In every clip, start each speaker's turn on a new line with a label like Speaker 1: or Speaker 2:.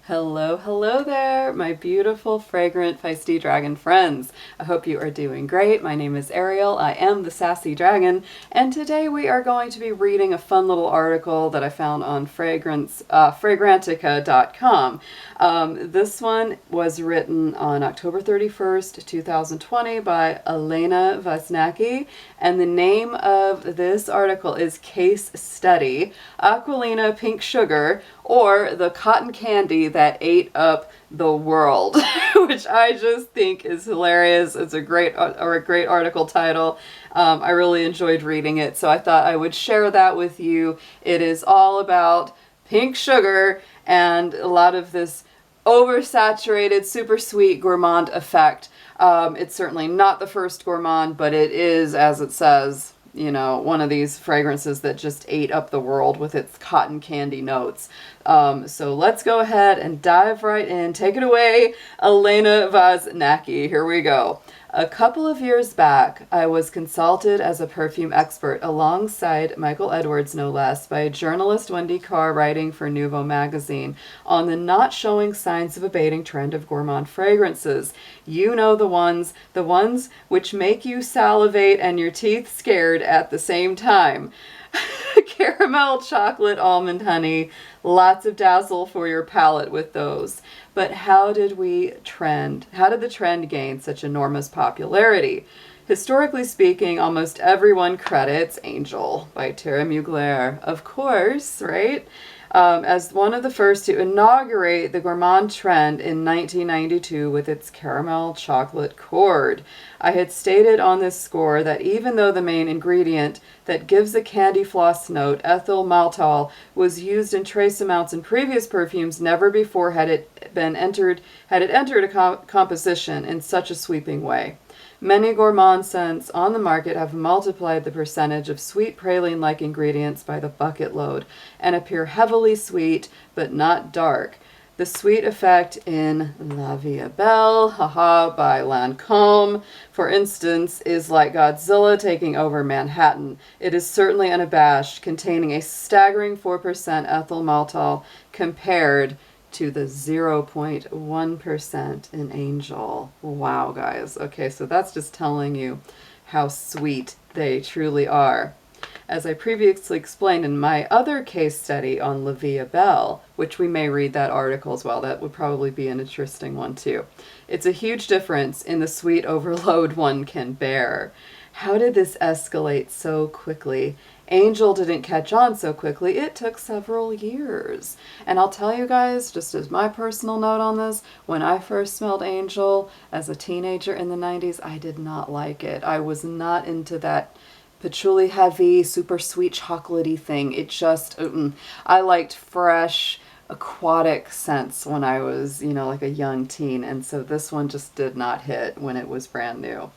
Speaker 1: Hello, hello there, my beautiful, fragrant, feisty dragon friends. I hope you are doing great. My name is Ariel. I am the Sassy Dragon, and today we are going to be reading a fun little article that I found on fragrantica.com. This one was written on October 31st, 2020 by Elena Vosnaki, and the name of this article is Case Study, Aquolina Pink Sugar, or the cotton candy that ate up the world, which I just think is hilarious. It's a great article title. I really enjoyed reading it, so I thought I would share that with you. It is all about pink sugar and a lot of this oversaturated, super sweet gourmand effect. It's certainly not the first gourmand, but it is, as it says, you know, one of these fragrances that just ate up the world with its cotton candy notes. So let's go ahead and dive right in. Take it away, Elena Vosnaki. Here we go. A couple of years back, I was consulted as a perfume expert alongside Michael Edwards, no less, by journalist Wendy Carr writing for Nouveau magazine on the not showing signs of abating trend of gourmand fragrances. You know the ones which make you salivate and your teeth scared at the same time. Caramel, chocolate, almond, honey, lots of dazzle for your palate with those. But how did the trend gain such enormous popularity? Historically speaking, almost everyone credits Angel by Thierry Mugler, of course, right? As one of the first to inaugurate the gourmand trend in 1992 with its caramel chocolate chord. I had stated on this score that even though the main ingredient that gives the candy floss note, ethyl maltol, was used in trace amounts in previous perfumes, never before had it entered a composition in such a sweeping way. Many gourmand scents on the market have multiplied the percentage of sweet praline-like ingredients by the bucket load and appear heavily sweet but not dark. The sweet effect in La Vie Belle, haha, by Lancôme, for instance, is like Godzilla taking over Manhattan. It is certainly unabashed, containing a staggering 4% ethyl maltol compared to the 0.1% in Angel. Wow, guys. Okay, so that's just telling you how sweet they truly are. As I previously explained in my other case study on La Vie Belle, which we may read that article as well, that would probably be an interesting one too. It's a huge difference in the sweet overload one can bear. How did this escalate so quickly? Angel didn't catch on so quickly. It took several years. And I'll tell you guys, just as my personal note on this, when I first smelled Angel as a teenager in the 90s, I did not like it. I was not into that patchouli heavy, super sweet chocolatey thing. It just, I liked fresh, aquatic scents when I was, like a young teen. And so this one just did not hit when it was brand new.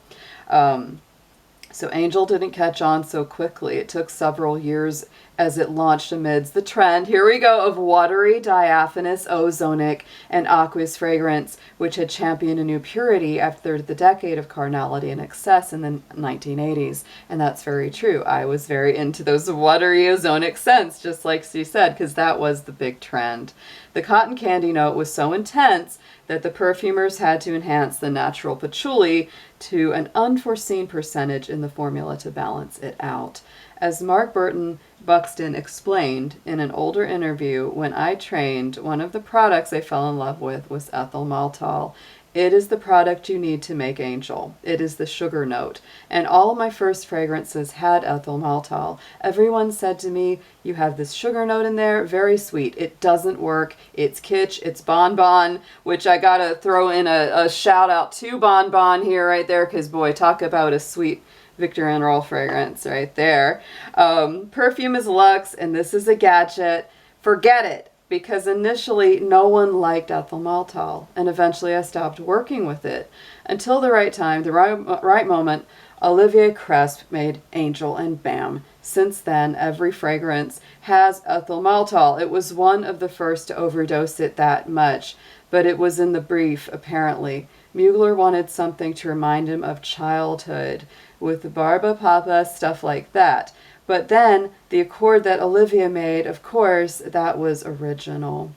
Speaker 1: So Angel didn't catch on so quickly. It took several years as it launched amidst the trend, here we go, of watery, diaphanous, ozonic, and aqueous fragrance, which had championed a new purity after the decade of carnality and excess in the 1980s. And that's very true. I was very into those watery, ozonic scents, just like she said, because that was the big trend. The cotton candy note was so intense that the perfumers had to enhance the natural patchouli to an unforeseen percentage in the formula to balance it out. As Mark Buxton explained in an older interview, when I trained, one of the products I fell in love with was ethyl maltol. It is the product you need to make Angel. It is the sugar note. And all my first fragrances had ethyl maltol. Everyone said to me, you have this sugar note in there, very sweet. It doesn't work. It's kitsch. It's Bonbon, which I gotta throw in a shout out to Bonbon here right there, because boy, talk about a sweet Victor and Roll fragrance right there. Perfume is luxe, and this is a gadget. Forget it. Because initially no one liked ethyl maltol, and eventually I stopped working with it. Until the right time, the right moment, Olivier Cresp made Angel, and bam. Since then, every fragrance has ethyl maltol. It was one of the first to overdose it that much, but it was in the brief, apparently. Mugler wanted something to remind him of childhood, with Barba Papa, stuff like that. But then, the accord that Olivia made, of course, that was original.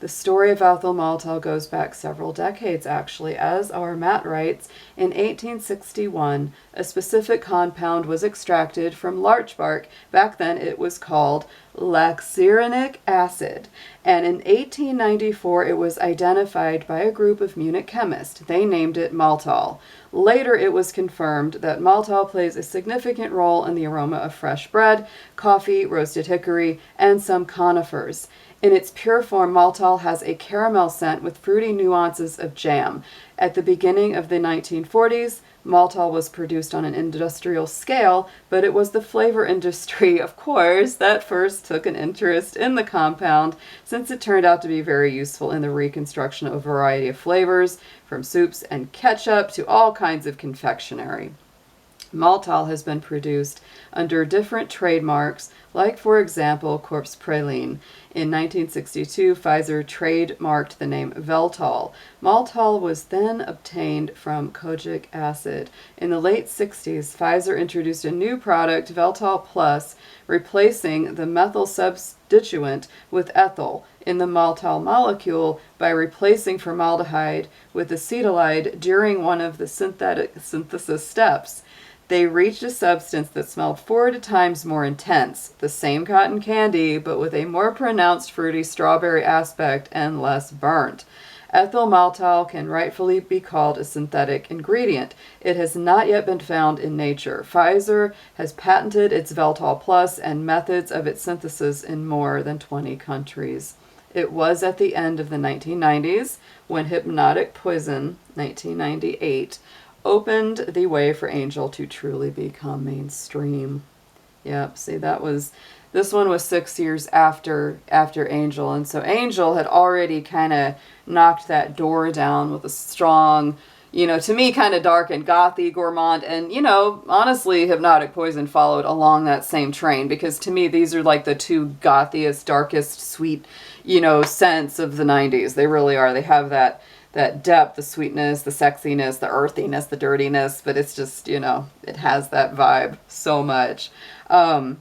Speaker 1: The story of ethyl maltol goes back several decades, actually. As our Matt writes, in 1861, a specific compound was extracted from larch bark. Back then it was called laxyrinic acid. And in 1894, it was identified by a group of Munich chemists. They named it maltol. Later, it was confirmed that maltol plays a significant role in the aroma of fresh bread, coffee, roasted hickory, and some conifers. In its pure form, maltol has a caramel scent with fruity nuances of jam. At the beginning of the 1940s, maltol was produced on an industrial scale, but it was the flavor industry, of course, that first took an interest in the compound, since it turned out to be very useful in the reconstruction of a variety of flavors, from soups and ketchup to all kinds of confectionery. Maltol has been produced under different trademarks, like, for example, Corpse Praline. In 1962, Pfizer trademarked the name Veltol. Maltol was then obtained from kojic acid. In the late 60s, Pfizer introduced a new product, Veltol Plus, replacing the methyl substituent with ethyl in the maltol molecule by replacing formaldehyde with acetylide during one of the synthesis steps. They reached a substance that smelled 4 times more intense, the same cotton candy, but with a more pronounced fruity strawberry aspect and less burnt. Ethyl maltol can rightfully be called a synthetic ingredient. It has not yet been found in nature. Pfizer has patented its Veltol Plus and methods of its synthesis in more than 20 countries. It was at the end of the 1990s when Hypnotic Poison, 1998, opened the way for Angel to truly become mainstream. Yep, see, this one was 6 years after Angel, and so Angel had already kind of knocked that door down with a strong, to me, kind of dark and gothy Gourmand, and, honestly, Hypnotic Poison followed along that same train, because to me, these are like the two gothiest, darkest, sweet, scents of the 90s. They really are. They have that depth, the sweetness, the sexiness, the earthiness, the dirtiness, but it's just, it has that vibe so much. So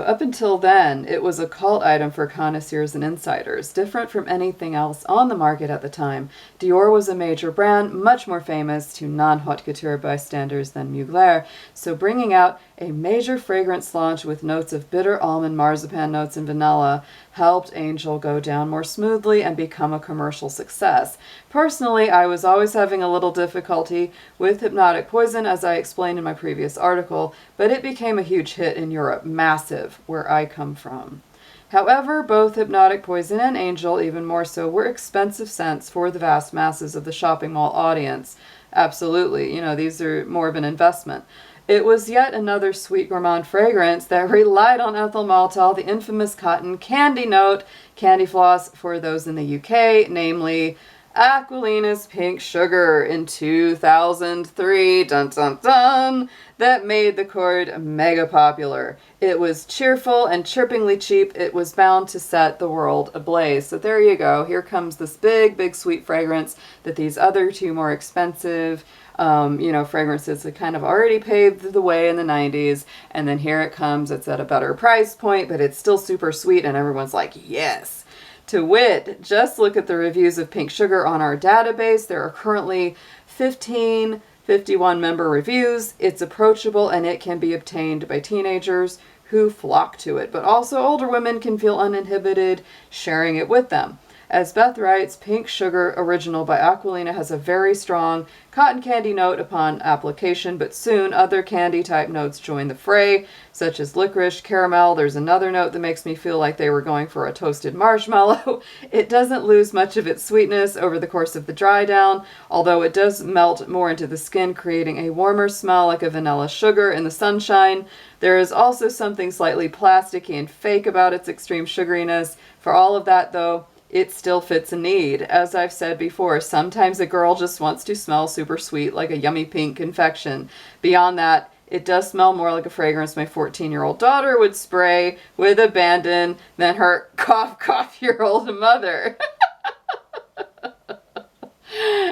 Speaker 1: up until then, it was a cult item for connoisseurs and insiders, different from anything else on the market at the time. Dior was a major brand, much more famous to non-haute couture bystanders than Mugler, so bringing out a major fragrance launch with notes of bitter almond, marzipan notes, and vanilla helped Angel go down more smoothly and become a commercial success. Personally, I was always having a little difficulty with Hypnotic Poison, as I explained in my previous article, but it became a huge hit in Europe, massive, where I come from. However, both Hypnotic Poison and Angel, even more so, were expensive scents for the vast masses of the shopping mall audience. Absolutely, these are more of an investment. It was yet another sweet gourmand fragrance that relied on ethyl maltol, the infamous cotton candy note, candy floss for those in the UK, namely Aquolina's Pink Sugar in 2003, dun dun dun, that made the cord mega popular. It was cheerful and chirpingly cheap. It was bound to set the world ablaze. So there you go. Here comes this big, big sweet fragrance that these other two more expensive fragrances that kind of already paved the way in the 90s, and then here it comes. It's at a better price point, but it's still super sweet, and everyone's like, yes. To wit, just look at the reviews of Pink Sugar on our database. There are currently 51 member reviews. It's approachable, and it can be obtained by teenagers who flock to it, but also older women can feel uninhibited sharing it with them. As Beth writes, Pink Sugar Original by Aquolina has a very strong cotton candy note upon application, but soon other candy type notes join the fray, such as licorice, caramel. There's another note that makes me feel like they were going for a toasted marshmallow. It doesn't lose much of its sweetness over the course of the dry down, although it does melt more into the skin, creating a warmer smell like a vanilla sugar in the sunshine. There is also something slightly plasticky and fake about its extreme sugariness. For all of that, though, it still fits a need. As I've said before, sometimes a girl just wants to smell super sweet like a yummy pink confection. Beyond that, it does smell more like a fragrance my 14-year-old daughter would spray with abandon than her cough-year-old mother.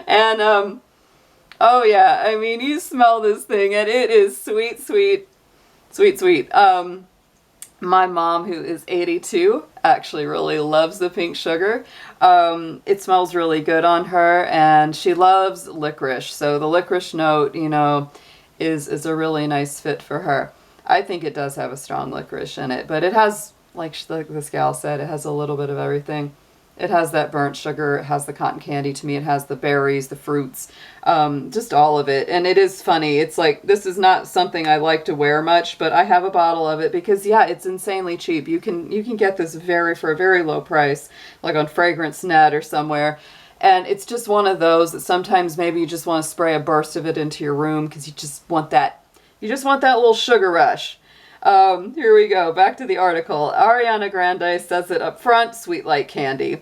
Speaker 1: And, oh yeah, I mean, you smell this thing and it is sweet, sweet, sweet, sweet. My mom, who is 82, actually really loves the pink sugar. It smells really good on her, and she loves licorice. So the licorice note, you know, is a really nice fit for her. I think it does have a strong licorice in it, but it has, like this gal said, it has a little bit of everything. It has that burnt sugar, it has the cotton candy to me, it has the berries, the fruits, just all of it. And it is funny. It's like, this is not something I like to wear much, but I have a bottle of it because, yeah, it's insanely cheap. You can get this for a very low price, like on Fragrance Net or somewhere. And it's just one of those that sometimes maybe you just want to spray a burst of it into your room because you just want that little sugar rush. Here we go. Back to the article. Ariana Grande says it up front, sweet like candy.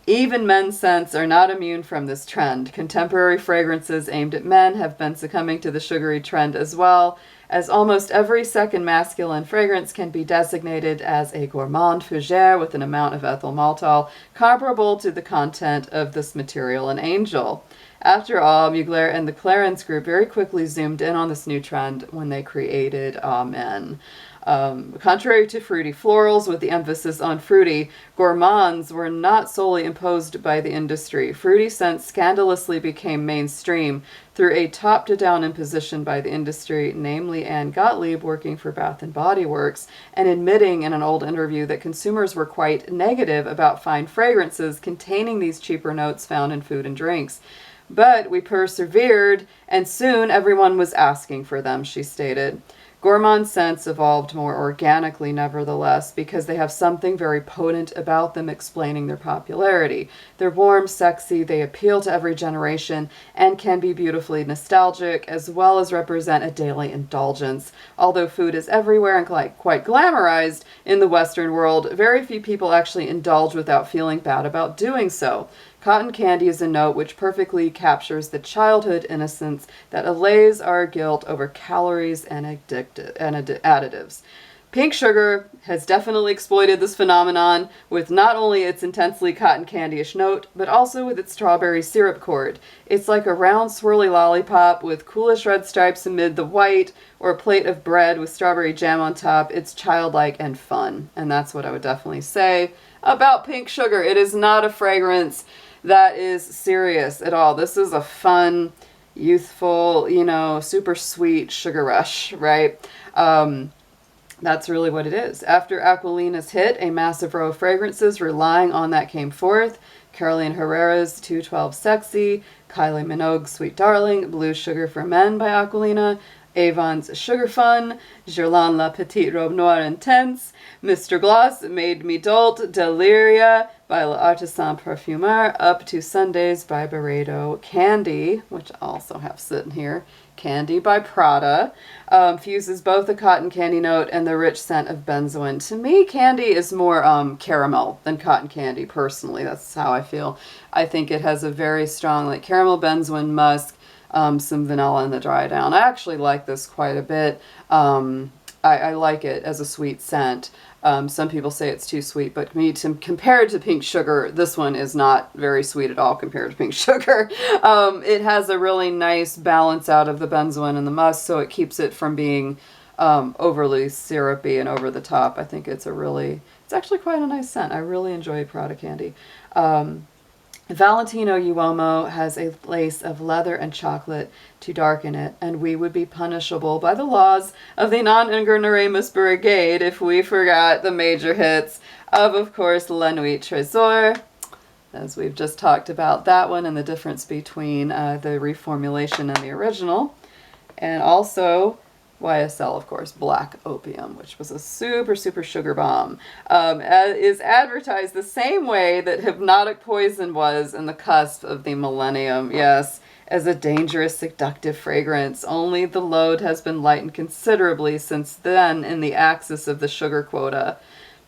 Speaker 1: Even men's scents are not immune from this trend. Contemporary fragrances aimed at men have been succumbing to the sugary trend as well, as almost every second masculine fragrance can be designated as a gourmand fougere with an amount of ethyl maltol comparable to the content of this material in Angel. After all, Mugler and the Clarins group very quickly zoomed in on this new trend when they created Amen. Contrary to fruity florals, with the emphasis on fruity, gourmands were not solely imposed by the industry. Fruity scents scandalously became mainstream through a top-to-down imposition by the industry, namely Anne Gottlieb, working for Bath & Body Works, and admitting in an old interview that consumers were quite negative about fine fragrances containing these cheaper notes found in food and drinks. But we persevered, and soon everyone was asking for them, she stated. Gourmand scents evolved more organically, nevertheless, because they have something very potent about them explaining their popularity. They're warm, sexy, they appeal to every generation, and can be beautifully nostalgic, as well as represent a daily indulgence. Although food is everywhere and quite glamorized in the Western world, very few people actually indulge without feeling bad about doing so. Cotton candy is a note which perfectly captures the childhood innocence that allays our guilt over calories and additives. Pink sugar has definitely exploited this phenomenon with not only its intensely cotton candy-ish note, but also with its strawberry syrup chord. It's like a round swirly lollipop with coolish red stripes amid the white, or a plate of bread with strawberry jam on top. It's childlike and fun, and that's what I would definitely say about pink sugar. It is not a fragrance that is serious at all. This is a fun, youthful, you know, super sweet sugar rush, right? That's really what it is. After Aquolina's hit, a massive row of fragrances relying on that came forth. Caroline Herrera's 212 Sexy, Kylie Minogue's Sweet Darling, Blue Sugar for Men by Aquolina, Avon's Sugar Fun, Guerlain La Petite Robe Noire Intense, Mr. Gloss Made Me Dolt, Deliria by L'Artisan Parfumeur, Up to Sundays by Byredo, Candy, which I also have sitting here, Candy by Prada, fuses both the cotton candy note and the rich scent of benzoin. To me, Candy is more caramel than cotton candy, personally. That's how I feel. I think it has a very strong, like, caramel, benzoin, musk, some vanilla in the dry down. I actually like this quite a bit. I like it as a sweet scent. Some people say it's too sweet, but compared to pink sugar, this one is not very sweet at all compared to pink sugar. It has a really nice balance out of the benzoin and the musk, so it keeps it from being overly syrupy and over the top. I think it's actually quite a nice scent. I really enjoy Prada Candy. Valentino Uomo has a lace of leather and chocolate to darken it, and we would be punishable by the laws of the non-ignoramus brigade if we forgot the major hits of course, La Nuit Trésor, as we've just talked about that one and the difference between the reformulation and the original, and also YSL, of course, Black Opium, which was a super, super sugar bomb, is advertised the same way that Hypnotic Poison was in the cusp of the millennium. Yes, as a dangerous, seductive fragrance. Only the load has been lightened considerably since then in the axis of the sugar quota.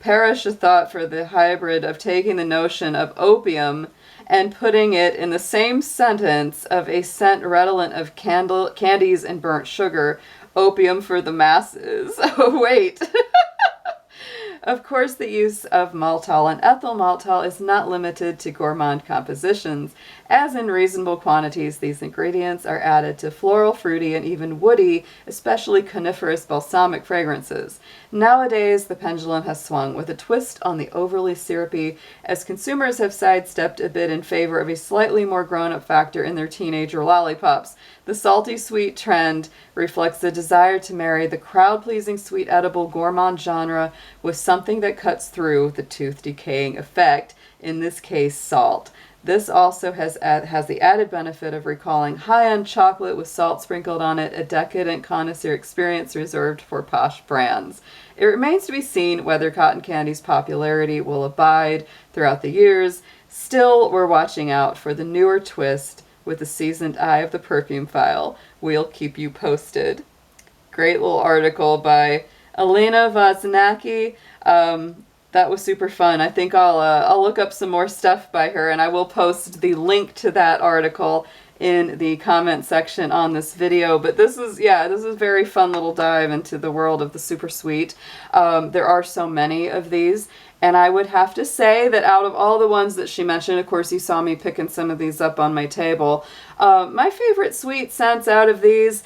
Speaker 1: Perish a thought for the hybrid of taking the notion of opium and putting it in the same sentence of a scent redolent of candies and burnt sugar. Opium for the masses. Oh, wait. Of course, the use of maltol and ethyl maltol is not limited to gourmand compositions, as in reasonable quantities these ingredients are added to floral, fruity, and even woody, especially coniferous balsamic fragrances. Nowadays, the pendulum has swung with a twist on the overly syrupy, as consumers have sidestepped a bit in favor of a slightly more grown-up factor in their teenager lollipops. The salty sweet trend reflects the desire to marry the crowd-pleasing sweet edible gourmand genre with something that cuts through the tooth-decaying effect, in this case salt. This also has the added benefit of recalling high-end chocolate with salt sprinkled on it, a decadent connoisseur experience reserved for posh brands. It remains to be seen whether cotton candy's popularity will abide throughout the years. Still, we're watching out for the newer twist with the seasoned eye of the perfume file. We'll keep you posted. Great little article by Elena Vosnaki. That was super fun. I think I'll look up some more stuff by her, and I will post the link to that article in the comment section on this video. But this is a very fun little dive into the world of the super sweet. There are so many of these, and I would have to say that out of all the ones that she mentioned, of course you saw me picking some of these up on my table, my favorite sweet scents out of these,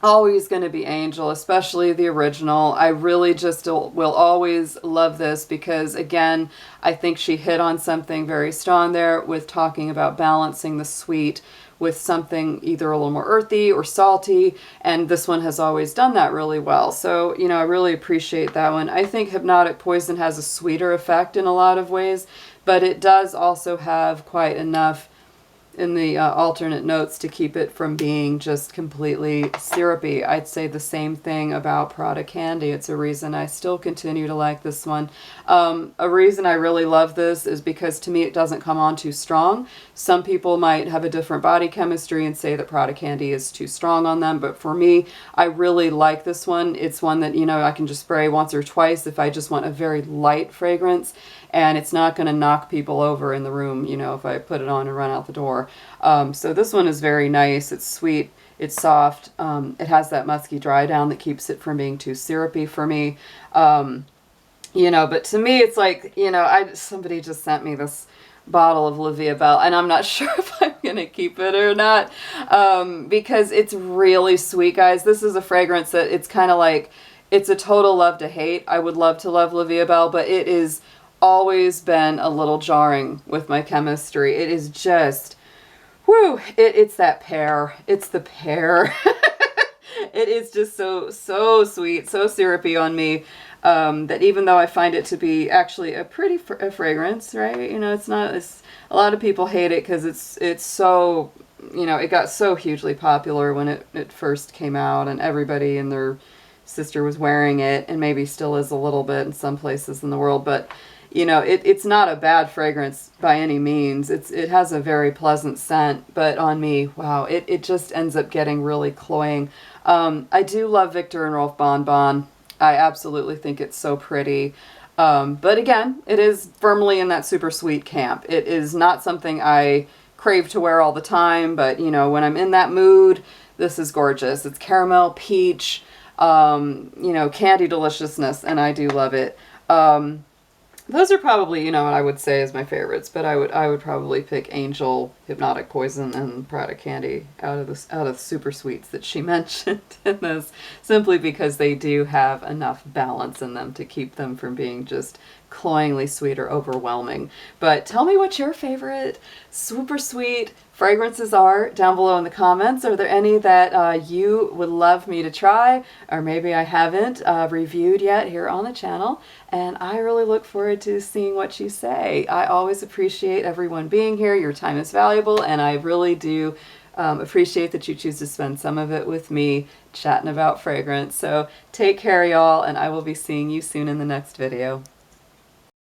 Speaker 1: always going to be Angel, especially the original. I really just will always love this because, again, I think she hit on something very strong there with talking about balancing the sweet with something either a little more earthy or salty, and this one has always done that really well. So, you know, I really appreciate that one. I think Hypnotic Poison has a sweeter effect in a lot of ways, but it does also have quite enough in the alternate notes to keep it from being just completely syrupy. I'd say the same thing about Prada Candy. It's a reason I still continue to like this one. A reason I really love this is because to me it doesn't come on too strong. Some people might have a different body chemistry and say that Prada Candy is too strong on them, but for me, I really like this one. It's one that, you know, I can just spray once or twice if I just want a very light fragrance, and it's not going to knock people over in the room, you know, if I put it on and run out the door. So this one is very nice. It's sweet. It's soft. It has that musky dry down that keeps it from being too syrupy for me. You know, but to me, it's like, you know, somebody just sent me this bottle of La Vie Belle, and I'm not sure if I'm going to keep it or not, because it's really sweet, guys. This is a fragrance that it's kind of like, it's a total love to hate. I would love to love La Vie Belle, but it is always been a little jarring with my chemistry. It is just, whew, it's that pear. It's the pear. It is just so sweet, so syrupy on me, that even though I find it to be actually a pretty fragrance, right? You know, a lot of people hate it because it's so, you know, it got so hugely popular when it first came out, and everybody and their sister was wearing it, and maybe still is a little bit in some places in the world, but you know, it's not a bad fragrance by any means. It has a very pleasant scent, but on me, wow, it just ends up getting really cloying. I do love Victor and Rolf Bon Bon. I absolutely think it's so pretty. But again, it is firmly in that super sweet camp. It is not something I crave to wear all the time, but you know, when I'm in that mood, this is gorgeous. It's caramel, peach, you know, candy deliciousness, and I do love it. Those are probably, you know, what I would say is my favorites, but I would probably pick Angel, Hypnotic Poison, and Prada Candy out of the super sweets that she mentioned in this, simply because they do have enough balance in them to keep them from being just cloyingly sweet or overwhelming. But tell me what your favorite super sweet fragrances are down below in the comments. Are there any that you would love me to try, or maybe I haven't reviewed yet here on the channel? And I really look forward to seeing what you say. I always appreciate everyone being here. Your time is valuable, and I really do appreciate that you choose to spend some of it with me chatting about fragrance. So take care, y'all, and I will be seeing you soon in the next video.